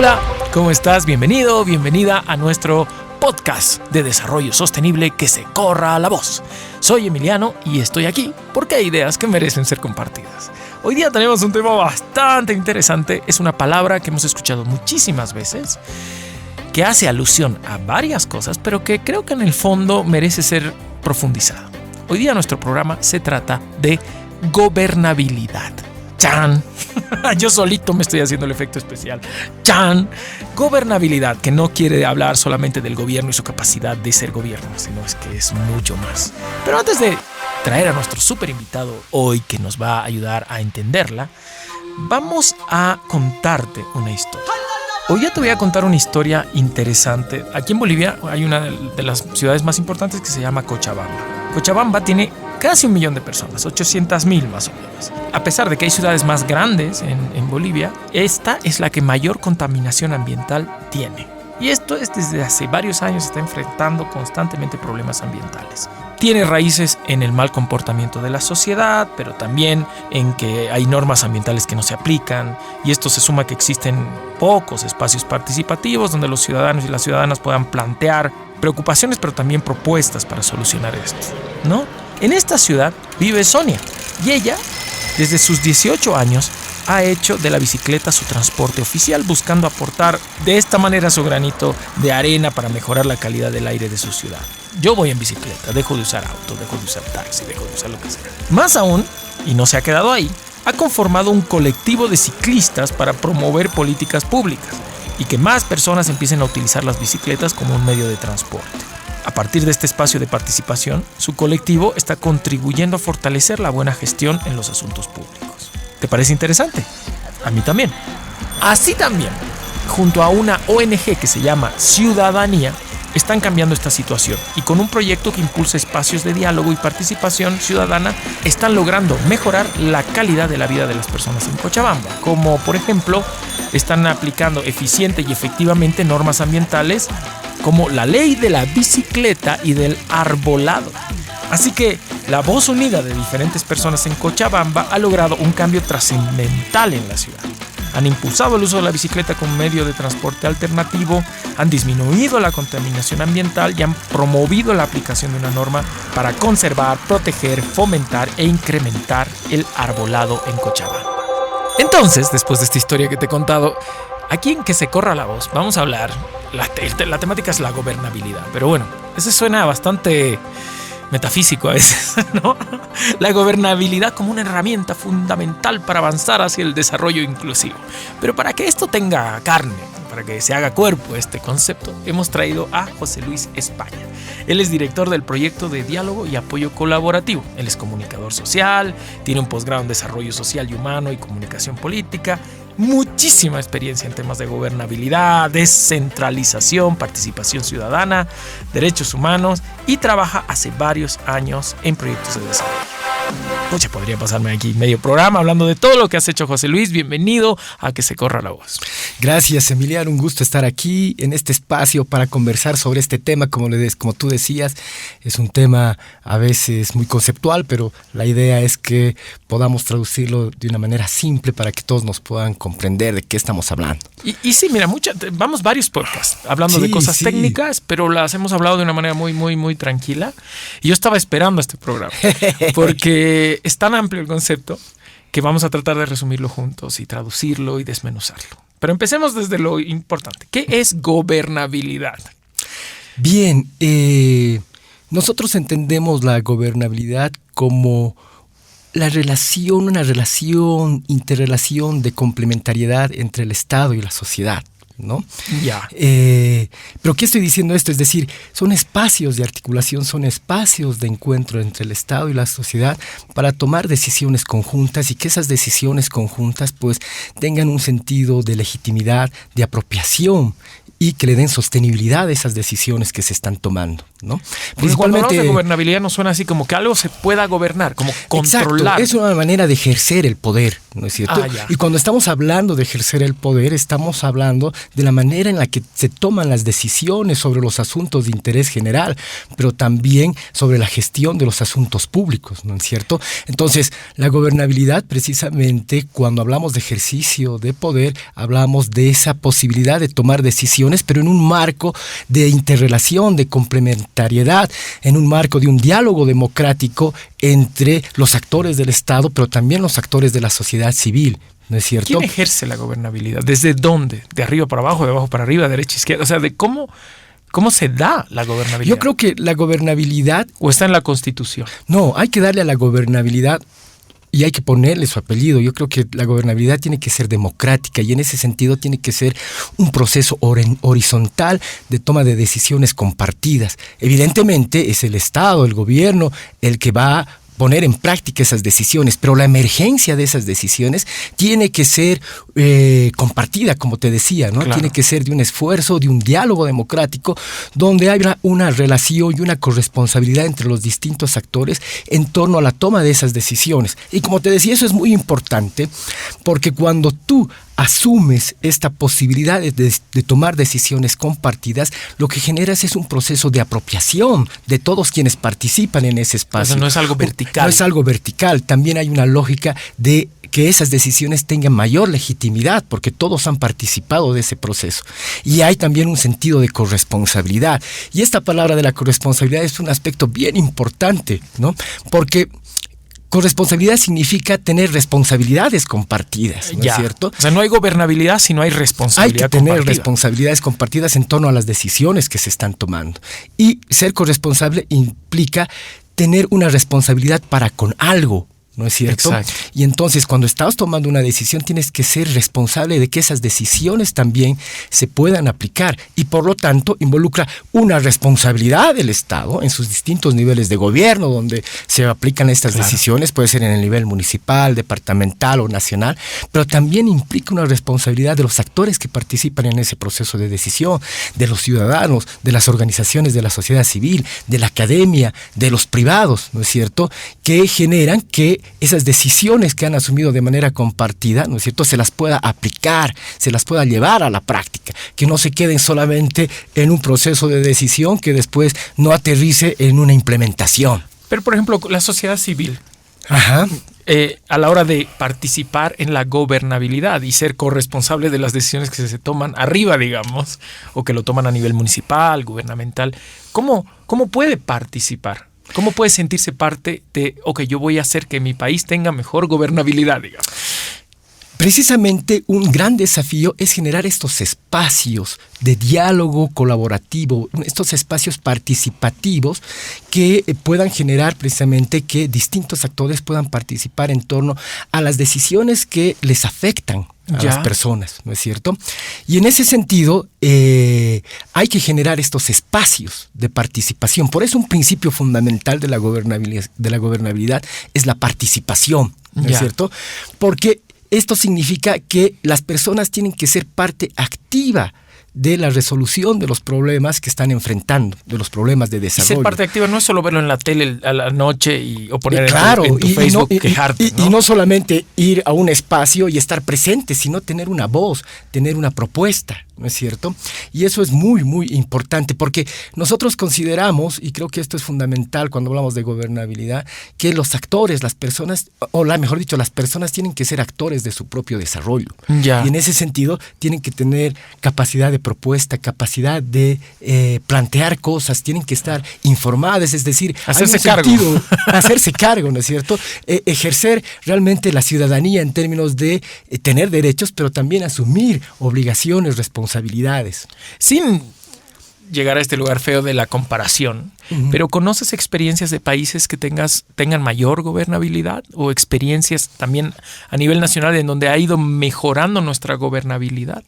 Hola, ¿cómo estás? Bienvenido, bienvenida a nuestro podcast de desarrollo sostenible Que se corra la voz. Soy Emiliano y estoy aquí porque hay ideas que merecen ser compartidas. Hoy día tenemos un tema bastante interesante. Es una palabra que hemos escuchado muchísimas veces, que hace alusión a varias cosas, pero que creo que en el fondo merece ser profundizada. Hoy día nuestro programa se trata de gobernabilidad. ¡Chan! Yo solito me estoy haciendo el efecto especial. ¡Chan! Gobernabilidad, que no quiere hablar solamente del gobierno y su capacidad de ser gobierno, sino es que es mucho más. Pero antes de traer a nuestro súper invitado hoy, que nos va a ayudar a entenderla, vamos a contarte una historia. Hoy ya te voy a contar una historia interesante. Aquí en Bolivia hay una de las ciudades más importantes que se llama Cochabamba. Cochabamba tiene casi 1 millón de personas, 800,000 más o menos. A pesar de que hay ciudades más grandes en Bolivia, esta es la que mayor contaminación ambiental tiene. Y esto es desde hace varios años, se está enfrentando constantemente problemas ambientales. Tiene raíces en el mal comportamiento de la sociedad, pero también en que hay normas ambientales que no se aplican, y esto se suma a que existen pocos espacios participativos donde los ciudadanos y las ciudadanas puedan plantear preocupaciones, pero también propuestas para solucionar esto, ¿no? En esta ciudad vive Sonia, y ella, desde sus 18 años, ha hecho de la bicicleta su transporte oficial, buscando aportar de esta manera su granito de arena para mejorar la calidad del aire de su ciudad. Yo voy en bicicleta, dejo de usar auto, dejo de usar taxi, dejo de usar lo que sea. Más aún, y no se ha quedado ahí, ha conformado un colectivo de ciclistas para promover políticas públicas y que más personas empiecen a utilizar las bicicletas como un medio de transporte. A partir de este espacio de participación, su colectivo está contribuyendo a fortalecer la buena gestión en los asuntos públicos. ¿Te parece interesante? A mí también. Así también, junto a una ONG que se llama Ciudadanía, están cambiando esta situación, y con un proyecto que impulsa espacios de diálogo y participación ciudadana, están logrando mejorar la calidad de la vida de las personas en Cochabamba, como por ejemplo, están aplicando eficiente y efectivamente normas ambientales como la ley de la bicicleta y del arbolado. Así que la voz unida de diferentes personas en Cochabamba ha logrado un cambio trascendental en la ciudad. Han impulsado el uso de la bicicleta como medio de transporte alternativo, han disminuido la contaminación ambiental y han promovido la aplicación de una norma para conservar, proteger, fomentar e incrementar el arbolado en Cochabamba. Entonces, después de esta historia que te he contado, aquí en Que se corra la voz vamos a hablar, la temática es la gobernabilidad, pero bueno, eso suena bastante metafísico a veces, ¿no? La gobernabilidad como una herramienta fundamental para avanzar hacia el desarrollo inclusivo. Pero para que esto tenga carne, para que se haga cuerpo este concepto, hemos traído a José Luis España. Él es director del proyecto de diálogo y apoyo colaborativo. Él es comunicador social, tiene un posgrado en desarrollo social y humano y comunicación política, muchísima experiencia en temas de gobernabilidad, descentralización, participación ciudadana, derechos humanos, y trabaja hace varios años en proyectos de desarrollo. Pucha, podría pasarme aquí medio programa hablando de todo lo que has hecho, José Luis. Bienvenido a Que se corra la voz. Gracias, Emiliano. Un gusto estar aquí en este espacio para conversar sobre este tema. Como tú decías, es un tema a veces muy conceptual, pero la idea es que podamos traducirlo de una manera simple para que todos nos puedan comprender de qué estamos hablando. Y sí, mira, vamos varios podcasts hablando de cosas técnicas, pero las hemos hablado de una manera muy tranquila. Y yo estaba esperando este programa porque es tan amplio el concepto que vamos a tratar de resumirlo juntos y traducirlo y desmenuzarlo. Pero empecemos desde lo importante. ¿Qué es gobernabilidad? Bien, nosotros entendemos la gobernabilidad como una interrelación de complementariedad entre el Estado y la sociedad, ¿no? Ya. Pero ¿qué estoy diciendo esto? Es decir, son espacios de articulación, son espacios de encuentro entre el Estado y la sociedad para tomar decisiones conjuntas, y que esas decisiones conjuntas pues tengan un sentido de legitimidad, de apropiación, y que le den sostenibilidad a esas decisiones que se están tomando, ¿no? Porque cuando hablamos de gobernabilidad nos suena así como que algo se pueda gobernar, como controlar. Exacto, es una manera de ejercer el poder, ¿no es cierto? Y cuando estamos hablando de ejercer el poder, estamos hablando de la manera en la que se toman las decisiones sobre los asuntos de interés general, pero también sobre la gestión de los asuntos públicos, ¿no es cierto? Entonces, la gobernabilidad, precisamente, cuando hablamos de ejercicio de poder, hablamos de esa posibilidad de tomar decisiones, pero en un marco de interrelación, de complementariedad, en un marco de un diálogo democrático entre los actores del Estado, pero también los actores de la sociedad civil, ¿no es cierto? ¿Quién ejerce la gobernabilidad? ¿Desde dónde? ¿De arriba para abajo, de abajo para arriba, de derecha a izquierda? O sea, ¿de cómo se da la gobernabilidad? Yo creo que la gobernabilidad... ¿O está en la Constitución? No, hay que darle a la gobernabilidad y hay que ponerle su apellido. Yo creo que la gobernabilidad tiene que ser democrática y en ese sentido tiene que ser un proceso horizontal de toma de decisiones compartidas. Evidentemente es el Estado, el gobierno, el que va a poner en práctica esas decisiones, pero la emergencia de esas decisiones tiene que ser compartida, como te decía, ¿no? Claro. Tiene que ser de un esfuerzo, de un diálogo democrático, donde haya una relación y una corresponsabilidad entre los distintos actores en torno a la toma de esas decisiones. Y como te decía, eso es muy importante, porque cuando tú asumes esta posibilidad de tomar decisiones compartidas, lo que generas es un proceso de apropiación de todos quienes participan en ese espacio. Eso no es algo vertical. No es algo vertical, también hay una lógica de que esas decisiones tengan mayor legitimidad, porque todos han participado de ese proceso. Y hay también un sentido de corresponsabilidad. Y esta palabra de la corresponsabilidad es un aspecto bien importante, ¿no? Porque corresponsabilidad significa tener responsabilidades compartidas, ¿no es cierto? O sea, no hay gobernabilidad si no hay responsabilidad compartida. Hay que tener responsabilidades compartidas en torno a las decisiones que se están tomando. Y ser corresponsable implica tener una responsabilidad para con algo, ¿no es cierto? Exacto. Y entonces, cuando estás tomando una decisión, tienes que ser responsable de que esas decisiones también se puedan aplicar y, por lo tanto, involucra una responsabilidad del Estado en sus distintos niveles de gobierno donde se aplican estas decisiones, puede ser en el nivel municipal, departamental o nacional, pero también implica una responsabilidad de los actores que participan en ese proceso de decisión, de los ciudadanos, de las organizaciones de la sociedad civil, de la academia, de los privados, ¿no es cierto?, que generan que esas decisiones que han asumido de manera compartida, ¿no es cierto?, se las pueda aplicar, se las pueda llevar a la práctica, que no se queden solamente en un proceso de decisión que después no aterrice en una implementación. Pero, por ejemplo, la sociedad civil, Ajá. A la hora de participar en la gobernabilidad y ser corresponsable de las decisiones que se toman arriba, digamos, o que lo toman a nivel municipal, gubernamental, ¿cómo puede participar? ¿Cómo puede sentirse parte de, yo voy a hacer que mi país tenga mejor gobernabilidad, digamos? Precisamente un gran desafío es generar estos espacios de diálogo colaborativo, estos espacios participativos que puedan generar precisamente que distintos actores puedan participar en torno a las decisiones que les afectan a las personas, ¿no es cierto? Y en ese sentido hay que generar estos espacios de participación. Por eso un principio fundamental de la gobernabilidad es la participación, ¿no es cierto? Porque esto significa que las personas tienen que ser parte activa de la resolución de los problemas que están enfrentando, de los problemas de desarrollo. Y ser parte activa no es solo verlo en la tele a la noche o poner en tu y Facebook no, quejarte, ¿no? Y no solamente ir a un espacio y estar presente, sino tener una voz, tener una propuesta, ¿no es cierto? Y eso es muy, muy importante porque nosotros consideramos, y creo que esto es fundamental cuando hablamos de gobernabilidad, que los actores, las personas, mejor dicho, las personas tienen que ser actores de su propio desarrollo. Y en ese sentido tienen que tener capacidad de propuesta, capacidad de plantear cosas, tienen que estar informadas, es decir, hacerse cargo, ¿no es cierto? Ejercer realmente la ciudadanía en términos de tener derechos, pero también asumir obligaciones, responsabilidades. Sin llegar a este lugar feo de la comparación, pero ¿conoces experiencias de países que tengan mayor gobernabilidad o experiencias también a nivel nacional en donde ha ido mejorando nuestra gobernabilidad?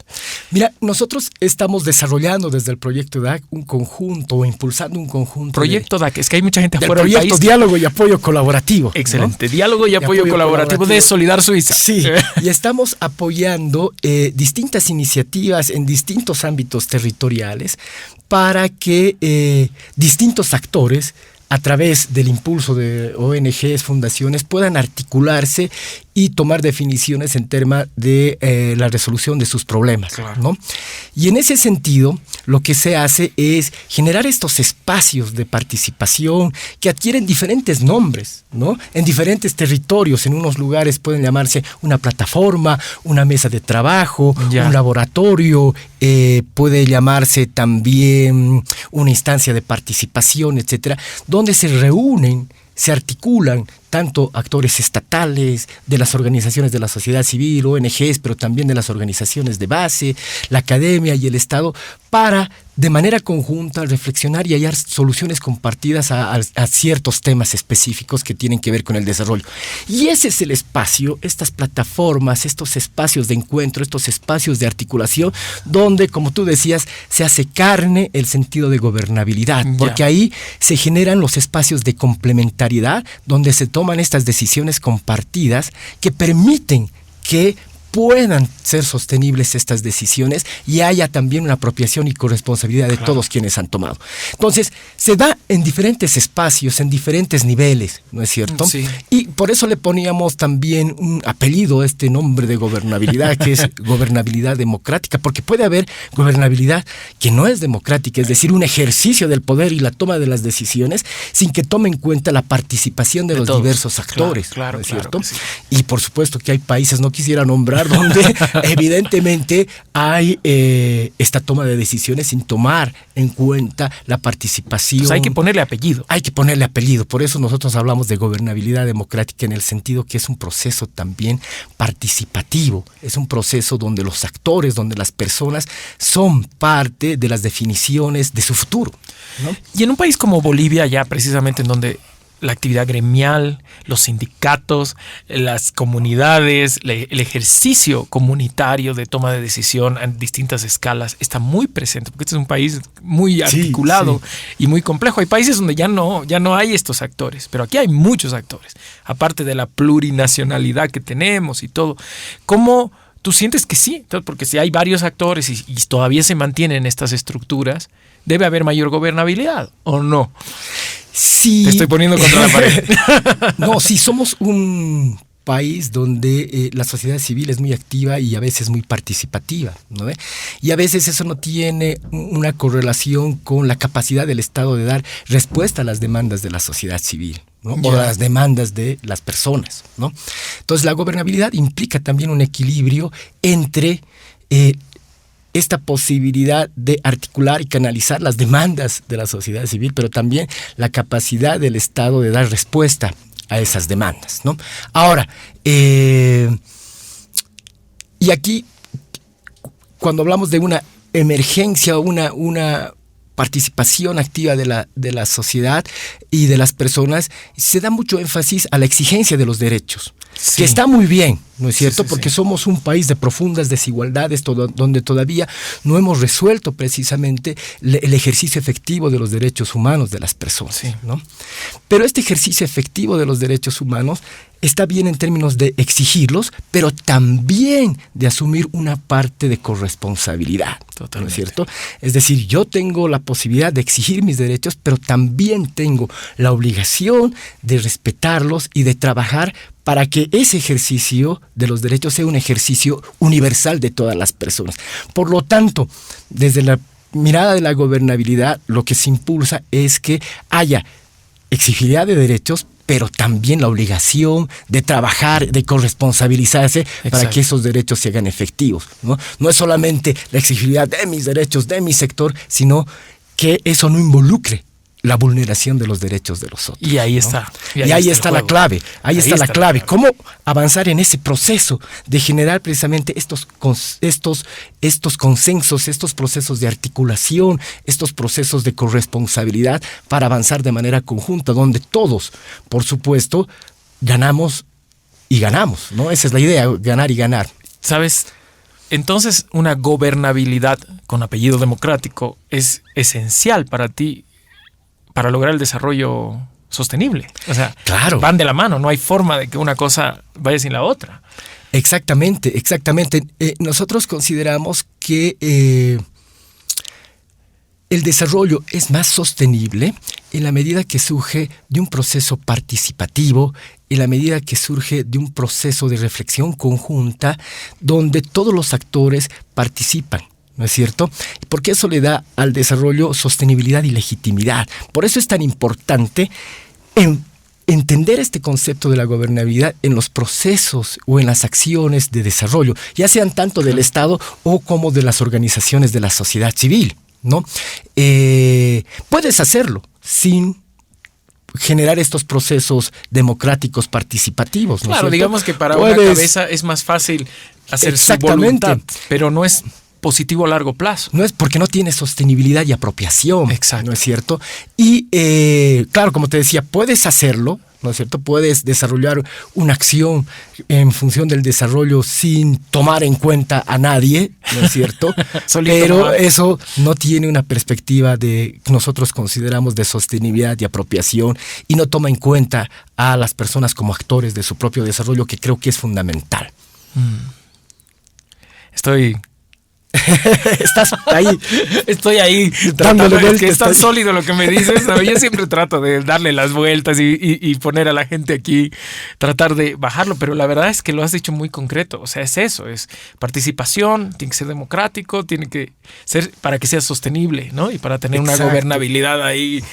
Mira, nosotros estamos desarrollando desde el proyecto DAC un conjunto o impulsando un conjunto. Proyecto DAC, es que hay mucha gente afuera del proyecto país. Diálogo y Apoyo Colaborativo. Excelente, ¿no? Diálogo y apoyo colaborativo de Solidar Suiza. Sí, y estamos apoyando distintas iniciativas en distintos ámbitos territoriales para que distintos actores, a través del impulso de ONGs, fundaciones, puedan articularse y tomar definiciones en temas de la resolución de sus problemas, claro, ¿no? Y en ese sentido, lo que se hace es generar estos espacios de participación que adquieren diferentes nombres, ¿no? En diferentes territorios. En unos lugares pueden llamarse una plataforma, una mesa de trabajo, un laboratorio, puede llamarse también una instancia de participación, etcétera, donde se reúnen, se articulan tanto actores estatales, de las organizaciones de la sociedad civil, ONGs, pero también de las organizaciones de base, la academia y el Estado, para de manera conjunta reflexionar y hallar soluciones compartidas a ciertos temas específicos que tienen que ver con el desarrollo. Y ese es el espacio, estas plataformas, estos espacios de encuentro, estos espacios de articulación, donde, como tú decías, se hace carne el sentido de gobernabilidad, porque ahí se generan los espacios de complementariedad, donde se toman estas decisiones compartidas que permiten que puedan ser sostenibles estas decisiones y haya también una apropiación y corresponsabilidad de todos quienes han tomado. Entonces, se da en diferentes espacios, en diferentes niveles, ¿no es cierto? Sí. Y por eso le poníamos también un apellido a este nombre de gobernabilidad, que es gobernabilidad democrática, porque puede haber gobernabilidad que no es democrática, es decir, un ejercicio del poder y la toma de las decisiones sin que tome en cuenta la participación de los todos, diversos actores, claro, ¿no es cierto? Sí. Y por supuesto que hay países, no quisiera nombrar, donde evidentemente hay esta toma de decisiones sin tomar en cuenta la participación. Pues hay que ponerle apellido. Hay que ponerle apellido. Por eso nosotros hablamos de gobernabilidad democrática en el sentido que es un proceso también participativo. Es un proceso donde los actores, donde las personas son parte de las definiciones de su futuro, ¿no? Y en un país como Bolivia, ya precisamente en donde la actividad gremial, los sindicatos, las comunidades, el ejercicio comunitario de toma de decisión en distintas escalas está muy presente, porque este es un país muy articulado y muy complejo. Hay países donde ya no hay estos actores, pero aquí hay muchos actores, aparte de la plurinacionalidad que tenemos y todo. ¿Cómo tú sientes que sí? Porque si hay varios actores y todavía se mantienen estas estructuras, debe haber mayor gobernabilidad, ¿o no? Sí. Te estoy poniendo contra la pared. No, sí, somos un país donde la sociedad civil es muy activa y a veces muy participativa, ¿no? Y a veces eso no tiene una correlación con la capacidad del Estado de dar respuesta a las demandas de la sociedad civil, ¿no? O las demandas de las personas, ¿no? Entonces, la gobernabilidad implica también un equilibrio entre esta posibilidad de articular y canalizar las demandas de la sociedad civil, pero también la capacidad del Estado de dar respuesta a esas demandas, ¿no? Ahora, y aquí, cuando hablamos de una emergencia o una participación activa de la sociedad y de las personas, se da mucho énfasis a la exigencia de los derechos, que está muy bien, ¿no es cierto? Porque somos un país de profundas desigualdades donde todavía no hemos resuelto precisamente el ejercicio efectivo de los derechos humanos de las personas, ¿no? Pero este ejercicio efectivo de los derechos humanos está bien en términos de exigirlos, pero también de asumir una parte de corresponsabilidad, ¿no es cierto? Es decir, yo tengo la posibilidad de exigir mis derechos, pero también tengo la obligación de respetarlos y de trabajar para que ese ejercicio de los derechos sea un ejercicio universal de todas las personas. Por lo tanto, desde la mirada de la gobernabilidad, lo que se impulsa es que haya exigibilidad de derechos, pero también la obligación de trabajar, de corresponsabilizarse para que esos derechos se hagan efectivos, ¿no? No es solamente la exigibilidad de mis derechos, de mi sector, sino que eso no involucre la vulneración de los derechos de los otros. Y ahí está. ¿No? Y ahí está la clave. Ahí está la clave. ¿Cómo avanzar en ese proceso de generar precisamente estos consensos, estos procesos de articulación, estos procesos de corresponsabilidad para avanzar de manera conjunta, donde todos, por supuesto, ganamos y ganamos, ¿no? Esa es la idea, ganar y ganar. ¿Sabes? Entonces, una gobernabilidad con apellido democrático es esencial para ti, para lograr el desarrollo sostenible. O sea, claro, van de la mano, no hay forma de que una cosa vaya sin la otra. Exactamente. Nosotros consideramos que el desarrollo es más sostenible en la medida que surge de un proceso participativo en la medida que surge de un proceso de reflexión conjunta donde todos los actores participan, ¿no es cierto? Porque eso le da al desarrollo sostenibilidad y legitimidad. Por eso es tan importante entender este concepto de la gobernabilidad en los procesos o en las acciones de desarrollo, ya sean tanto del Estado o como de las organizaciones de la sociedad civil, ¿no? Puedes hacerlo sin generar estos procesos democráticos participativos, ¿no? Claro, digamos que para una cabeza es más fácil hacer su voluntad, pero no es positivo a largo plazo. No es porque no tiene sostenibilidad y apropiación. Exacto. ¿No es cierto? Y claro, como te decía, puedes hacerlo, ¿no es cierto? Puedes desarrollar una acción en función del desarrollo sin tomar en cuenta a nadie, ¿no es cierto? Pero eso no tiene una perspectiva de que nosotros consideramos de sostenibilidad y apropiación y no toma en cuenta a las personas como actores de su propio desarrollo, que creo que es fundamental. Estás ahí. Estoy ahí dándole vueltas. Es tan sólido lo que me dices. Yo siempre trato de darle las vueltas y poner a la gente aquí, tratar de bajarlo, pero la verdad es que lo has dicho muy concreto. O sea, es eso, es participación, tiene que ser democrático, tiene que ser para que sea sostenible, ¿no? Y para tener una gobernabilidad ahí.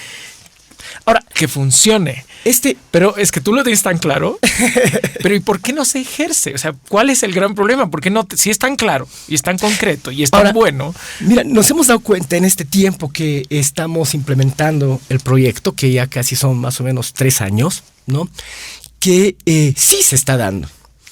Ahora, que funcione. Pero es que tú lo tienes tan claro, pero ¿y por qué no se ejerce? O sea, ¿cuál es el gran problema? ¿Por qué no? Si es tan claro y es tan concreto y es tan bueno. Mira, nos hemos dado cuenta en este tiempo que estamos implementando el proyecto, que ya casi son más o menos 3 años, ¿no? Que sí se está dando.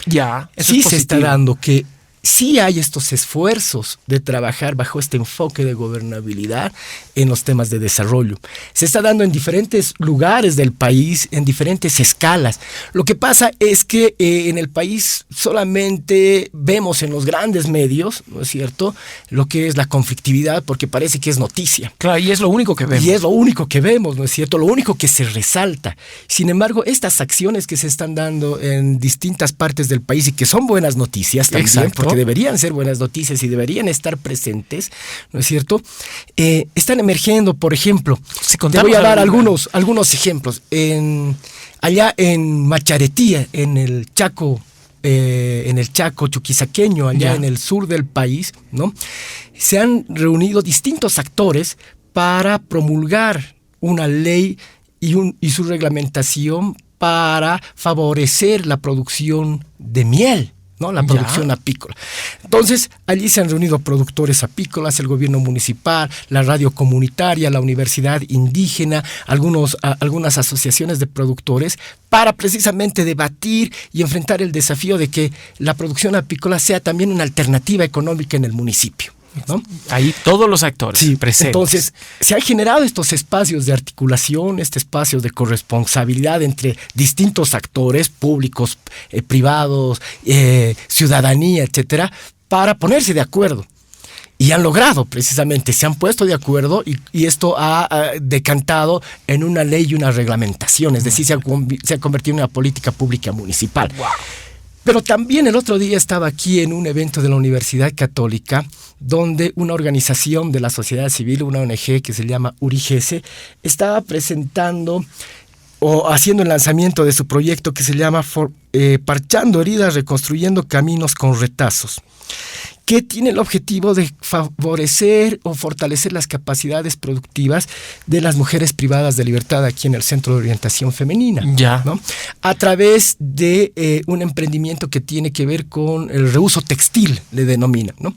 Ya, eso sí se está dando, que sí hay estos esfuerzos de trabajar bajo este enfoque de gobernabilidad en los temas de desarrollo. Se está dando en diferentes lugares del país, en diferentes escalas. Lo que pasa es que en el país solamente vemos en los grandes medios, ¿no es cierto?, lo que es la conflictividad, porque parece que es noticia. Claro, y es lo único que vemos. Y es lo único que vemos, ¿no es cierto?, lo único que se resalta. Sin embargo, estas acciones que se están dando en distintas partes del país y que son buenas noticias también, exacto, porque deberían ser buenas noticias y deberían estar presentes, ¿no es cierto? Están emergiendo, por ejemplo, te voy a dar algunos ejemplos. Allá en Macharetía, en el Chaco chuquisaqueño, allá en el sur del país, ¿no? Se han reunido distintos actores para promulgar una ley y su reglamentación para favorecer la producción de miel, ¿no? La producción apícola. Entonces, allí se han reunido productores apícolas, el gobierno municipal, la radio comunitaria, la universidad indígena, algunas asociaciones de productores, para precisamente debatir y enfrentar el desafío de que la producción apícola sea también una alternativa económica en el municipio, ¿no? Ahí todos los actores presentes. Entonces, se han generado estos espacios de articulación, espacios de corresponsabilidad entre distintos actores públicos, privados, ciudadanía, etcétera, para ponerse de acuerdo. Y han logrado, precisamente, se han puesto de acuerdo y esto ha decantado en una ley y una reglamentación, es decir, se ha convertido en una política pública municipal. Wow. Pero también el otro día estaba aquí en un evento de la Universidad Católica, donde una organización de la sociedad civil, una ONG que se llama Urigese, estaba presentando o haciendo el lanzamiento de su proyecto que se llama Parchando heridas, reconstruyendo caminos con retazos, que tiene el objetivo de favorecer o fortalecer las capacidades productivas de las mujeres privadas de libertad aquí en el Centro de Orientación Femenina, ¿no? A través de un emprendimiento que tiene que ver con el reuso textil, le denomina, ¿no?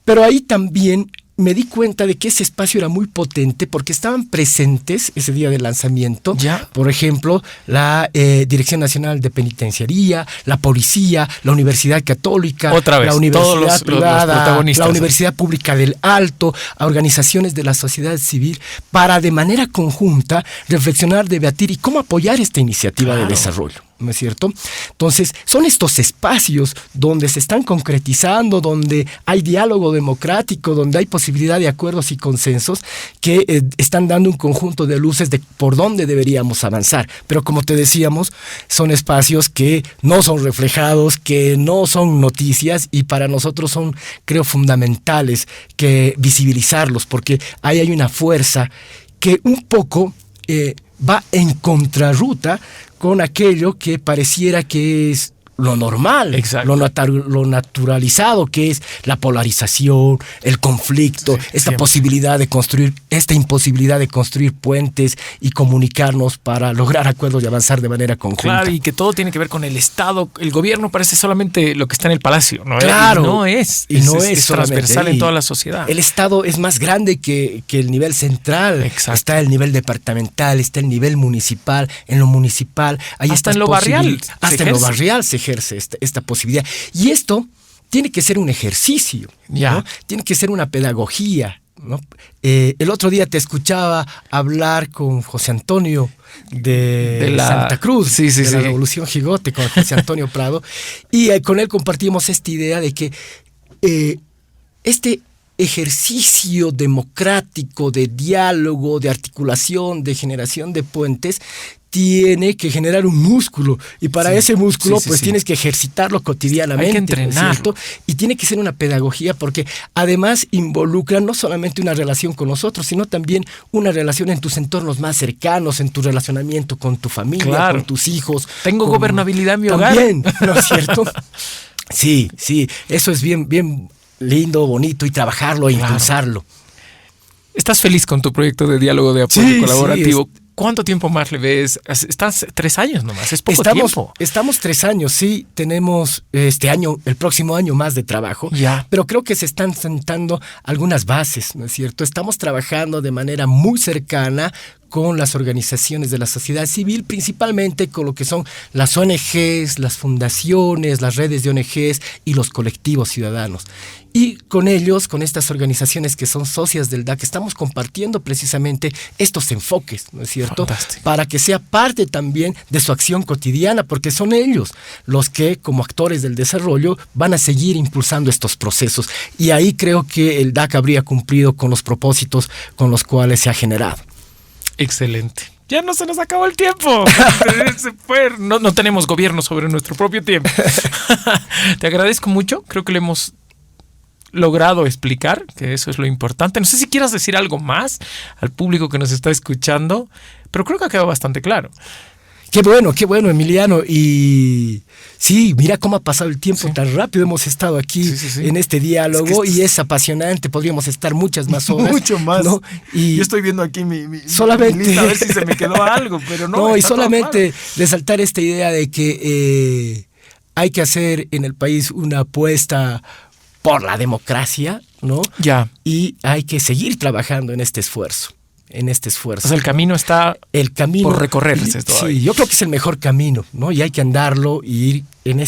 Pero ahí también me di cuenta de que ese espacio era muy potente porque estaban presentes ese día del lanzamiento, por ejemplo, la Dirección Nacional de Penitenciaría, la Policía, la Universidad Católica, la Universidad Privada, la Universidad Pública del Alto, a organizaciones de la sociedad civil, para de manera conjunta reflexionar, debatir y cómo apoyar esta iniciativa de desarrollo, ¿no es cierto? Entonces, son estos espacios donde se están concretizando, donde hay diálogo democrático, donde hay posibilidad de acuerdos y consensos que están dando un conjunto de luces de por dónde deberíamos avanzar. Pero como te decíamos, son espacios que no son reflejados, que no son noticias y para nosotros son, creo, fundamentales que visibilizarlos, porque ahí hay una fuerza que un poco va en contrarruta con aquello que pareciera que es lo normal, lo naturalizado, que es la polarización, el conflicto, esta imposibilidad de construir puentes y comunicarnos para lograr acuerdos y avanzar de manera conjunta. Claro, y que todo tiene que ver con el Estado. El gobierno parece solamente lo que está en el palacio, ¿no? Claro. Es transversal en toda la sociedad. El Estado es más grande que el nivel central. Exacto. Está el nivel departamental, está el nivel municipal. En lo municipal hay hasta en lo barrial. Hasta en lo barrial se ejerce esta posibilidad. Y esto tiene que ser un ejercicio, ¿no? Tiene que ser una pedagogía, ¿no? El otro día te escuchaba hablar con José Antonio de Santa Cruz, de la Revolución Jigote, con José Antonio Prado, y con él compartimos esta idea de que este ejercicio democrático de diálogo, de articulación, de generación de puentes, tiene que generar un músculo, y para ese músculo tienes que ejercitarlo cotidianamente. Hay que entrenarlo. ¿Cierto? Y tiene que ser una pedagogía, porque además involucra no solamente una relación con los otros, sino también una relación en tus entornos más cercanos, en tu relacionamiento con tu familia, con tus hijos. Tengo gobernabilidad en mi hogar. También, ¿no es cierto? Sí, eso es bien lindo, bonito, y trabajarlo e impulsarlo. ¿Estás feliz con tu proyecto de diálogo de apoyo colaborativo? ¿Cuánto tiempo más le ves? Estás 3 años nomás, es poco tiempo. Estamos 3 años, sí. Tenemos el próximo año más de trabajo. Pero creo que se están sentando algunas bases, ¿no es cierto? Estamos trabajando de manera muy cercana con las organizaciones de la sociedad civil, principalmente con lo que son las ONGs, las fundaciones, las redes de ONGs y los colectivos ciudadanos. Y con ellos, con estas organizaciones que son socias del DAC, estamos compartiendo precisamente estos enfoques, ¿no es cierto? Fantástico. Para que sea parte también de su acción cotidiana, porque son ellos los que, como actores del desarrollo, van a seguir impulsando estos procesos. Y ahí creo que el DAC habría cumplido con los propósitos con los cuales se ha generado. Excelente. Ya no se nos acabó el tiempo. No tenemos gobierno sobre nuestro propio tiempo. Te agradezco mucho. Creo que le hemos logrado explicar, que eso es lo importante. No sé si quieras decir algo más al público que nos está escuchando, pero creo que ha quedado bastante claro. Qué bueno, Emiliano. Y sí, mira cómo ha pasado el tiempo tan rápido. Hemos estado aquí en este diálogo, y es apasionante. Podríamos estar muchas más horas. Mucho más. ¿No? Y yo estoy viendo aquí mi solamente lista, a ver si se me quedó algo, pero no. No, y solamente resaltar esta idea de que hay que hacer en el país una apuesta por la democracia, ¿no? Y hay que seguir trabajando en este esfuerzo. O sea, el camino está por recorrerse. Sí, yo creo que es el mejor camino, ¿no? Y hay que andarlo y ir en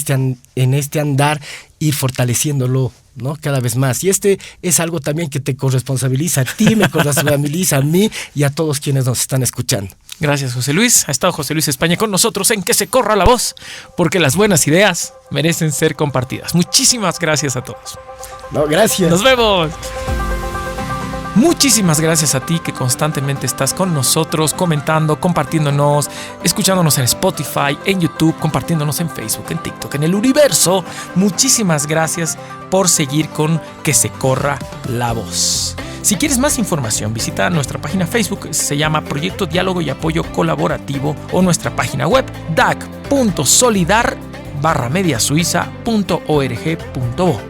este andar, ir fortaleciéndolo, ¿no? Cada vez más. Y este es algo también que te corresponsabiliza a ti, me corresponsabiliza a mí y a todos quienes nos están escuchando. Gracias, José Luis. Ha estado José Luis España con nosotros en Que se corra la voz, porque las buenas ideas merecen ser compartidas. Muchísimas gracias a todos. No, gracias. Nos vemos. Muchísimas gracias a ti que constantemente estás con nosotros, comentando, compartiéndonos, escuchándonos en Spotify, en YouTube, compartiéndonos en Facebook, en TikTok, en el universo. Muchísimas gracias por seguir con Que se corra la voz. Si quieres más información, visita nuestra página Facebook, se llama Proyecto Diálogo y Apoyo Colaborativo, o nuestra página web dac.solidar/mediasuiza.org.bo.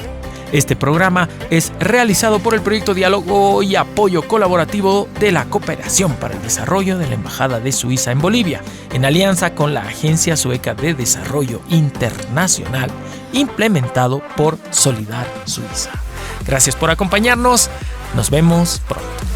Este programa es realizado por el Proyecto Diálogo y Apoyo Colaborativo de la Cooperación para el Desarrollo de la Embajada de Suiza en Bolivia, en alianza con la Agencia Sueca de Desarrollo Internacional, implementado por Solidar Suiza. Gracias por acompañarnos. Nos vemos pronto.